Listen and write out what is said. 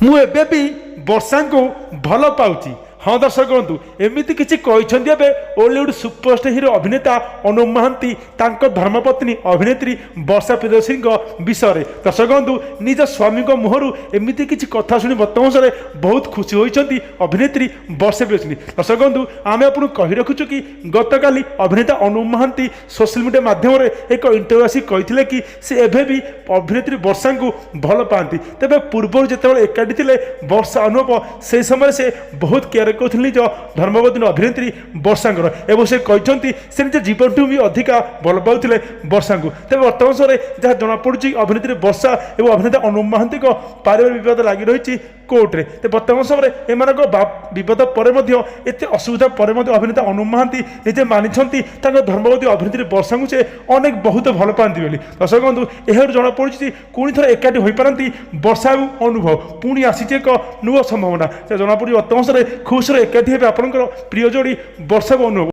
ମୁଁ ଏବେ ବି ବର୍ଷାଙ୍କୁ ଭଲ ପାଉଛି। हाँ दर्शक बंधु एमती किसी कहते ओलीवुड सुपरस्टार हिरो अभिनेता अनुप महांती धर्मपत्नी अभिनेत्री वर्षा प्रियदर्शिनी विषय दर्शक बंधु निज स्वामी मुहर एमती किसी कथा शुणी वर्तमान समय बहुत खुशी होती अभिनेत्री वर्षा प्रियदर्शिनी। दर्शक बंधु आम आपको कही रखुचु कि गतकाली अभिनेता अनुप महांती सोशल मीडिया माध्यम एक इंटरव्यू आसी कहते कि से एबे भी अभिनेत्री वर्षा को भल पाती। तेज पूर्व जो एकाठी थे वर्षा अनुप से समय से बहुत केयर कहते धर्मपत्नी अभिनेत्री वर्षांकर एवं से कहते से निज जीवन भी अधिका भल पाते वर्षा को। तेज वर्तमान समय जहाँ जमापड़ी अभिनेत्री वर्षा और अभिनेता अनुप महांती पारिवारिक विवाद लगी रही कोर्टे। वर्तमान समय एम बद पर एत असुविधा पर अभिनेता अनुप महांती निजे मानी धर्मपत्नी अभिनेत्री वर्षा को से अनेक बहुत भल पाती बोली। दर्शक बंधु यह जमापड़ी पुणी थे एकाठी हो पारती वर्षा और अनुभव पुणी आसी एक नुआ संभावना जमापड़ी वर्तमान समय खुश एकाठी हे आपंकर प्रिय जोड़ी वर्षा और अनुभव।